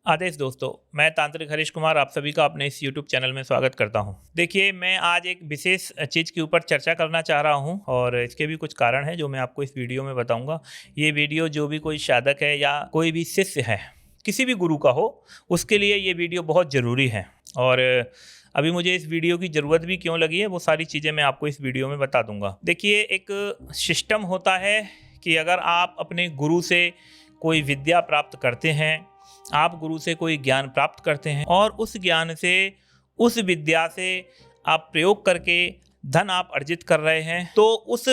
आदेश दोस्तों, मैं तांत्रिक हरीश कुमार आप सभी का अपने इस YouTube चैनल में स्वागत करता हूं। देखिए, मैं आज एक विशेष चीज़ के ऊपर चर्चा करना चाह रहा हूं और इसके भी कुछ कारण हैं जो मैं आपको इस वीडियो में बताऊंगा। ये वीडियो जो भी कोई साधक है या कोई भी शिष्य है, किसी भी गुरु का हो, उसके लिए ये वीडियो बहुत ज़रूरी है। और अभी मुझे इस वीडियो की ज़रूरत भी क्यों लगी है, वो सारी चीज़ें मैं आपको इस वीडियो में बता दूंगा। देखिए, एक सिस्टम होता है कि अगर आप अपने गुरु से कोई विद्या प्राप्त करते हैं, आप गुरु से कोई ज्ञान प्राप्त करते हैं और उस ज्ञान से, उस विद्या से आप प्रयोग करके धन आप अर्जित कर रहे हैं, तो उस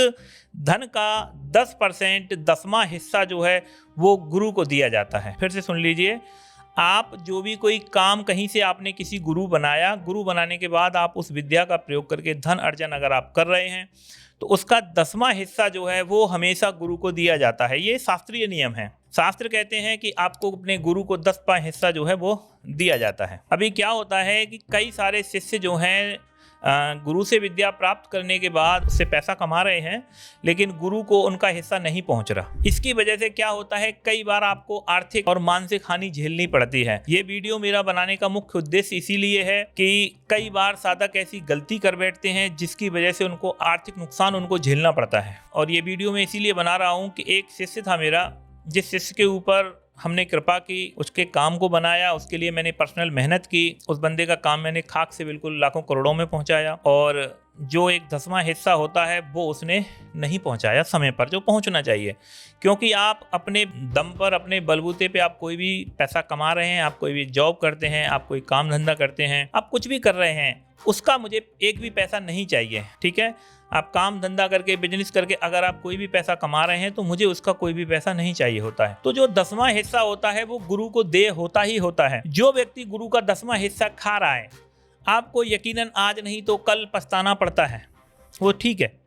धन का 10% 10वां हिस्सा जो है वो गुरु को दिया जाता है। फिर से सुन लीजिए, आप जो भी कोई काम कहीं से आपने किसी गुरु बनाया, गुरु बनाने के बाद आप उस विद्या का प्रयोग करके धन अर्जन अगर आप कर रहे हैं तो उसका 10वां हिस्सा जो है वो हमेशा गुरु को दिया जाता है। ये शास्त्रीय नियम है। शास्त्र कहते हैं कि आपको अपने गुरु को 10वां हिस्सा जो है वो दिया जाता है। अभी क्या होता है कि कई सारे शिष्य जो हैं गुरु से विद्या प्राप्त करने के बाद उससे पैसा कमा रहे हैं, लेकिन गुरु को उनका हिस्सा नहीं पहुंच रहा। इसकी वजह से क्या होता है, कई बार आपको आर्थिक और मानसिक हानि झेलनी पड़ती है। ये वीडियो मेरा बनाने का मुख्य उद्देश्य इसीलिए है कि कई बार साधक ऐसी गलती कर बैठते हैं जिसकी वजह से उनको आर्थिक नुकसान उनको झेलना पड़ता है। और ये वीडियो मैं इसीलिए बना रहा हूँ कि एक शिष्य था मेरा, जिस शिष्य के ऊपर हमने कृपा की, उसके काम को बनाया, उसके लिए मैंने पर्सनल मेहनत की, उस बंदे का काम मैंने खाक से बिल्कुल लाखों करोड़ों में पहुंचाया और जो एक 10वां हिस्सा होता है वो उसने नहीं पहुंचाया समय पर, जो पहुंचना चाहिए। क्योंकि आप अपने दम पर, अपने बलबूते पे आप कोई भी पैसा कमा रहे हैं, आप कोई भी जॉब करते हैं, आप कोई काम धंधा करते हैं, आप कुछ भी कर रहे हैं, उसका मुझे एक भी पैसा नहीं चाहिए। ठीक है, आप काम धंधा करके, बिजनेस करके अगर आप कोई भी पैसा कमा रहे हैं तो मुझे उसका कोई भी पैसा नहीं चाहिए होता है। तो जो 10वां हिस्सा होता है वो गुरु को देय होता ही होता है। जो व्यक्ति गुरु का 10वां हिस्सा खा रहा है, आपको यकीनन आज नहीं तो कल पछताना पड़ता है। वो ठीक है,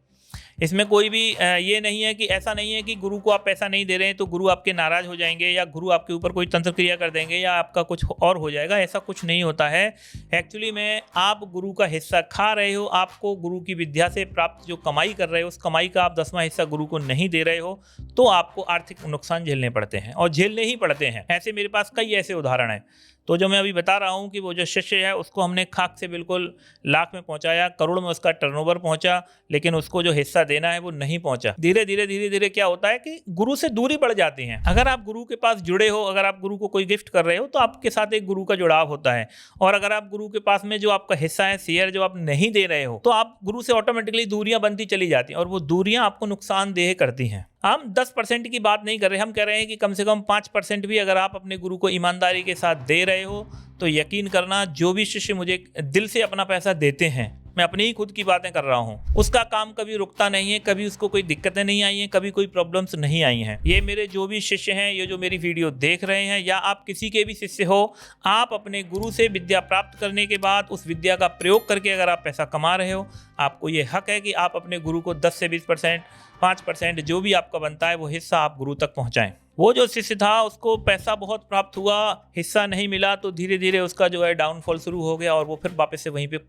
इसमें कोई भी ये नहीं है कि ऐसा नहीं है कि गुरु को आप पैसा नहीं दे रहे हैं तो गुरु आपके नाराज हो जाएंगे या गुरु आपके ऊपर कोई तंत्र क्रिया कर देंगे या आपका कुछ और हो जाएगा। ऐसा कुछ नहीं होता है। एक्चुअली में आप गुरु का हिस्सा खा रहे हो, आपको गुरु की विद्या से प्राप्त जो कमाई कर रहे हो, उस कमाई का आप 10वां हिस्सा गुरु को नहीं दे रहे हो, तो आपको आर्थिक नुकसान झेलने पड़ते हैं और झेलने ही पड़ते हैं। ऐसे मेरे पास कई ऐसे उदाहरण हैं। तो जो मैं अभी बता रहा हूँ कि वो जो शिष्य है उसको हमने खाक से बिल्कुल लाख में पहुंचाया, करोड़ में उसका टर्नओवर पहुंचा, लेकिन उसको जो हिस्सा देना है वो नहीं पहुंचा। धीरे धीरे क्या होता है कि गुरु से दूरी बढ़ जाती है। अगर आप गुरु के पास जुड़े हो, अगर आप गुरु को कोई गिफ्ट कर रहे हो तो आपके साथ एक गुरु का जुड़ाव होता है। और अगर आप गुरु के पास में जो आपका हिस्सा है, शेयर जो आप नहीं दे रहे हो, तो आप गुरु से ऑटोमेटिकली दूरियां बनती चली जाती हैं और वो दूरियां आपको नुकसानदेह करती हैं। हम 10% की बात नहीं कर रहे, हम कह रहे हैं कि कम से कम 5% भी अगर आप अपने गुरु को ईमानदारी के साथ दे रहे हो तो यकीन करना, जो भी शिष्य मुझे दिल से अपना पैसा देते हैं, मैं अपनी ही खुद की बातें कर रहा हूँ, उसका काम कभी रुकता नहीं है, कभी उसको कोई दिक्कतें नहीं आई हैं, कभी कोई प्रॉब्लम्स नहीं आई हैं। ये मेरे जो भी शिष्य हैं, ये जो मेरी वीडियो देख रहे हैं, या आप किसी के भी शिष्य हो, आप अपने गुरु से विद्या प्राप्त करने के बाद उस विद्या का प्रयोग करके अगर आप पैसा कमा रहे हो, आपको ये हक है कि आप अपने गुरु को 10 से 20%, 5% जो भी आपका बनता है वो हिस्सा आप गुरु तक पहुँचाएँ। वो जो शिष्य था उसको पैसा बहुत प्राप्त हुआ, हिस्सा नहीं मिला, तो धीरे धीरे उसका जो है डाउनफॉल शुरू हो गया और वो फिर वापस से वहीं पे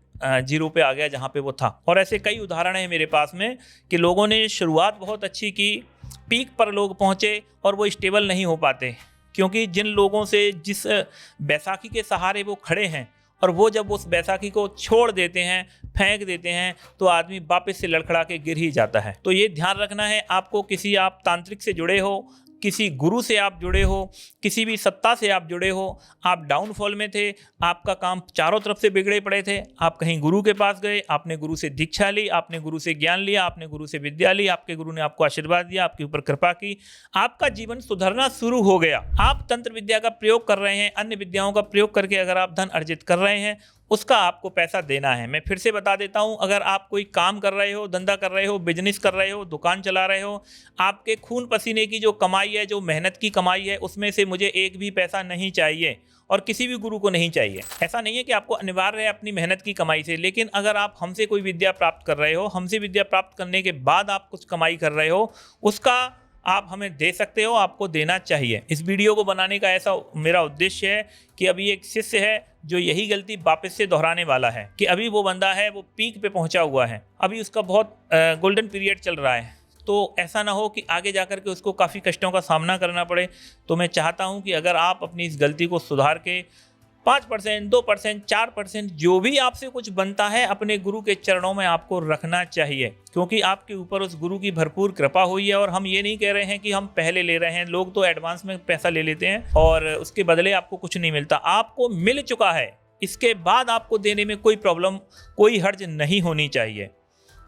जीरो पे आ गया जहाँ पे वो था। और ऐसे कई उदाहरण हैं मेरे पास में कि लोगों ने शुरुआत बहुत अच्छी की, पीक पर लोग पहुँचे और वो स्टेबल नहीं हो पाते, क्योंकि जिन लोगों से जिस बैसाखी के सहारे वो खड़े हैं और वो जब उस बैसाखी को छोड़ देते हैं, फेंक देते हैं, तो आदमी वापस से लड़खड़ा के गिर ही जाता है। तो ये ध्यान रखना है आपको, किसी आप तांत्रिक से जुड़े हो, किसी गुरु से आप जुड़े हो, किसी भी सत्ता से आप जुड़े हो, आप डाउनफॉल में थे, आपका काम चारों तरफ से बिगड़े पड़े थे, आप कहीं गुरु के पास गए, आपने गुरु से दीक्षा ली, आपने गुरु से ज्ञान लिया, आपने गुरु से विद्या ली, आपके गुरु ने आपको आशीर्वाद दिया, आपके ऊपर कृपा की, आपका जीवन सुधरना शुरू हो गया। आप तंत्र विद्या का प्रयोग कर रहे हैं, अन्य विद्याओं का प्रयोग करके अगर आप धन अर्जित कर रहे हैं, उसका आपको पैसा देना है। मैं फिर से बता देता हूं, अगर आप कोई काम कर रहे हो, धंधा कर रहे हो, बिजनेस कर रहे हो, दुकान चला रहे हो, आपके खून पसीने की जो कमाई है, जो मेहनत की कमाई है, उसमें से मुझे एक भी पैसा नहीं चाहिए और किसी भी गुरु को नहीं चाहिए। ऐसा नहीं है कि आपको अनिवार्य है अपनी मेहनत की कमाई से, लेकिन अगर आप हमसे कोई विद्या प्राप्त कर रहे हो, हमसे विद्या प्राप्त करने के बाद आप कुछ कमाई कर रहे हो, उसका आप हमें दे सकते हो, आपको देना चाहिए। इस वीडियो को बनाने का ऐसा मेरा उद्देश्य है कि अभी एक शिष्य है जो यही गलती वापस से दोहराने वाला है, कि अभी वो बंदा है वो पीक पे पहुंचा हुआ है, अभी उसका बहुत गोल्डन पीरियड चल रहा है तो ऐसा ना हो कि आगे जाकर के उसको काफ़ी कष्टों का सामना करना पड़े। तो मैं चाहता हूँ कि अगर आप अपनी इस गलती को सुधार के 5%, 2%, 4% जो भी आपसे कुछ बनता है अपने गुरु के चरणों में आपको रखना चाहिए, क्योंकि आपके ऊपर उस गुरु की भरपूर कृपा हुई है। और हम ये नहीं कह रहे हैं कि हम पहले ले रहे हैं, लोग तो एडवांस में पैसा ले लेते हैं और उसके बदले आपको कुछ नहीं मिलता। आपको मिल चुका है, इसके बाद आपको देने में कोई प्रॉब्लम, कोई हर्ज नहीं होनी चाहिए,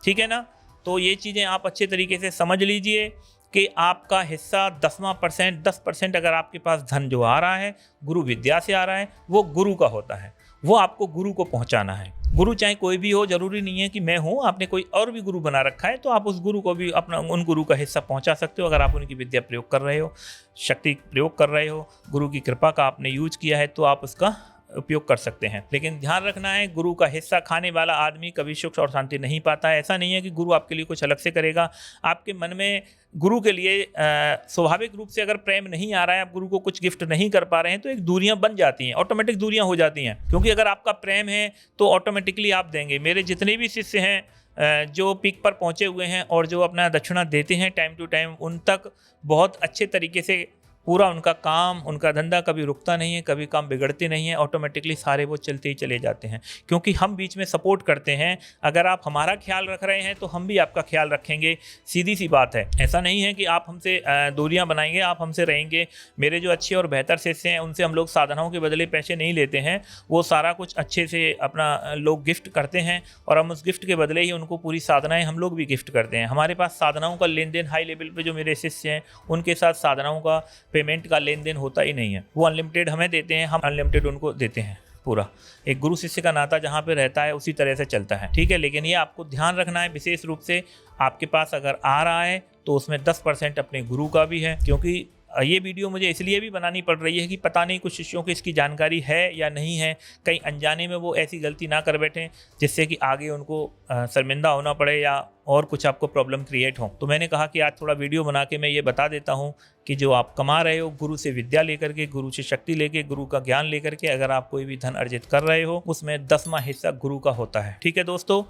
ठीक है ना। तो ये चीज़ें आप अच्छे तरीके से समझ लीजिए कि आपका हिस्सा 10% अगर आपके पास धन जो आ रहा है गुरु विद्या से आ रहा है, वो गुरु का होता है, वो आपको गुरु को पहुंचाना है। गुरु चाहे कोई भी हो, जरूरी नहीं है कि मैं हूँ, आपने कोई और भी गुरु बना रखा है तो आप उस गुरु को भी अपना, उन गुरु का हिस्सा पहुंचा सकते हो। अगर आप उनकी विद्या प्रयोग कर रहे हो, शक्ति प्रयोग कर रहे हो, गुरु की कृपा का आपने यूज किया है, तो आप उसका उपयोग कर सकते हैं। लेकिन ध्यान रखना है, गुरु का हिस्सा खाने वाला आदमी कभी सुख और शांति नहीं पाता है। ऐसा नहीं है कि गुरु आपके लिए कुछ अलग से करेगा। आपके मन में गुरु के लिए स्वाभाविक रूप से अगर प्रेम नहीं आ रहा है, आप गुरु को कुछ गिफ्ट नहीं कर पा रहे हैं, तो एक दूरियां बन जाती हैं, ऑटोमेटिक दूरियां हो जाती हैं। क्योंकि अगर आपका प्रेम है तो ऑटोमेटिकली आप देंगे। मेरे जितने भी शिष्य हैं जो पीक पर पहुंचे हुए हैं और जो अपना दक्षिणा देते हैं टाइम टू टाइम, उन तक बहुत अच्छे तरीके से पूरा उनका काम, उनका धंधा कभी रुकता नहीं है, कभी काम बिगड़ते नहीं है, ऑटोमेटिकली सारे वो चलते ही चले जाते हैं, क्योंकि हम बीच में सपोर्ट करते हैं। अगर आप हमारा ख्याल रख रहे हैं तो हम भी आपका ख्याल रखेंगे, सीधी सी बात है। ऐसा नहीं है कि आप हमसे दूरियां बनाएंगे, आप हमसे रहेंगे। मेरे जो अच्छे और बेहतर शिष्य हैं उनसे हम लोग साधनाओं के बदले पैसे नहीं लेते हैं, वो सारा कुछ अच्छे से अपना लोग गिफ्ट करते हैं और हम उस गिफ्ट के बदले ही उनको पूरी साधनाएँ हम लोग भी गिफ्ट करते हैं। हमारे पास साधनाओं का लेन देन हाई लेवल पर जो मेरे शिष्य हैं उनके साथ साधनाओं का पेमेंट का लेन देन होता ही नहीं है। वो अनलिमिटेड हमें देते हैं, हम अनलिमिटेड उनको देते हैं। पूरा एक गुरु शिष्य का नाता जहाँ पे रहता है उसी तरह से चलता है, ठीक है। लेकिन ये आपको ध्यान रखना है, विशेष रूप से आपके पास अगर आ रहा है तो उसमें 10% अपने गुरु का भी है। क्योंकि ये वीडियो मुझे इसलिए भी बनानी पड़ रही है कि पता नहीं कुछ शिष्यों को इसकी जानकारी है या नहीं है, कहीं अनजाने में वो ऐसी गलती ना कर बैठें जिससे कि आगे उनको शर्मिंदा होना पड़े या और कुछ आपको प्रॉब्लम क्रिएट हो। तो मैंने कहा कि आज थोड़ा वीडियो बना के मैं ये बता देता हूँ कि जो आप कमा रहे हो गुरु से विद्या लेकर के, गुरु से शक्ति लेके, गुरु का ज्ञान लेकर के, अगर आप कोई भी धन अर्जित कर रहे हो उसमें 10वां हिस्सा गुरु का होता है, ठीक है दोस्तों।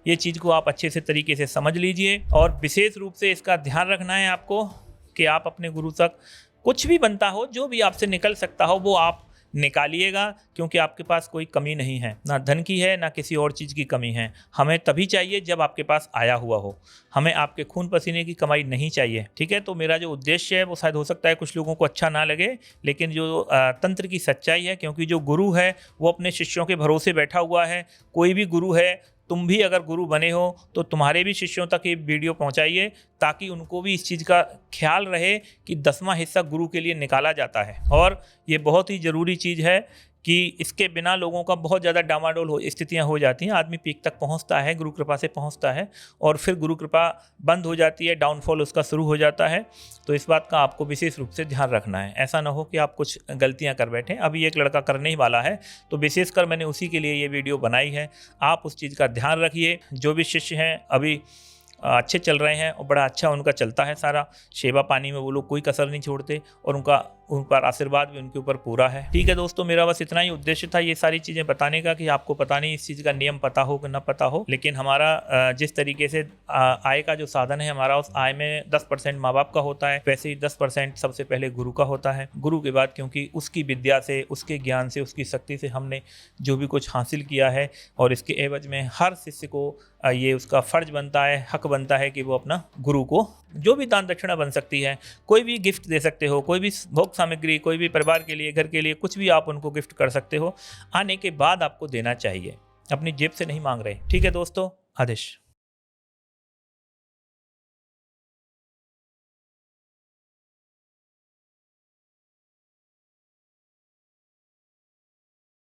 ये चीज़ को आप अच्छे से तरीके से समझ लीजिए और विशेष रूप से इसका ध्यान रखना है आपको कि आप अपने गुरु तक कुछ भी बनता हो, जो भी आपसे निकल सकता हो, वो आप निकालिएगा। क्योंकि आपके पास कोई कमी नहीं है, ना धन की है ना किसी और चीज़ की कमी है। हमें तभी चाहिए जब आपके पास आया हुआ हो, हमें आपके खून पसीने की कमाई नहीं चाहिए, ठीक है। तो मेरा जो उद्देश्य है वो शायद हो सकता है कुछ लोगों को अच्छा ना लगे, लेकिन जो तंत्र की सच्चाई है, क्योंकि जो गुरु है वो अपने शिष्यों के भरोसे बैठा हुआ है। कोई भी गुरु है, तुम भी अगर गुरु बने हो तो तुम्हारे भी शिष्यों तक ये वीडियो पहुंचाइए, ताकि उनको भी इस चीज़ का ख्याल रहे कि 10वां हिस्सा गुरु के लिए निकाला जाता है। और ये बहुत ही ज़रूरी चीज़ है कि इसके बिना लोगों का बहुत ज़्यादा डामाडोल स्थितियाँ हो जाती हैं। आदमी पीक तक पहुंचता है, गुरु कृपा से पहुंचता है, और फिर गुरु कृपा बंद हो जाती है, डाउनफॉल उसका शुरू हो जाता है। तो इस बात का आपको विशेष रूप से ध्यान रखना है। ऐसा ना हो कि आप कुछ गलतियां कर बैठें। अभी एक लड़का करने ही वाला है, तो विशेषकर मैंने उसी के लिए ये वीडियो बनाई है। आप उस चीज़ का ध्यान रखिए। जो भी शिष्य हैं अभी अच्छे चल रहे हैं और बड़ा अच्छा उनका चलता है, सारा सेवा पानी में वो लोग कोई कसर नहीं छोड़ते, और उन पर आशीर्वाद भी उनके ऊपर पूरा है, ठीक है दोस्तों। मेरा बस इतना ही उद्देश्य था ये सारी चीज़ें बताने का कि आपको पता नहीं इस चीज़ का नियम पता हो कि ना पता हो, लेकिन हमारा जिस तरीके से आय का जो साधन है हमारा, उस आय में 10% माँ बाप का होता है, वैसे ही 10% सबसे पहले गुरु का होता है। गुरु के बाद क्योंकि उसकी विद्या से, उसके ज्ञान से, उसकी शक्ति से हमने जो भी कुछ हासिल किया है, और इसके एवज में हर शिष्य को ये उसका फर्ज बनता है, हक बनता है कि वो अपना गुरु को जो भी दान दक्षिणा बन सकती है, कोई भी गिफ्ट दे सकते हो, कोई भी भोग सामग्री, कोई भी परिवार के लिए, घर के लिए, कुछ भी आप उनको गिफ्ट कर सकते हो। आने के बाद आपको देना चाहिए, अपनी जेब से नहीं मांग रहे, ठीक है दोस्तों। आदेश।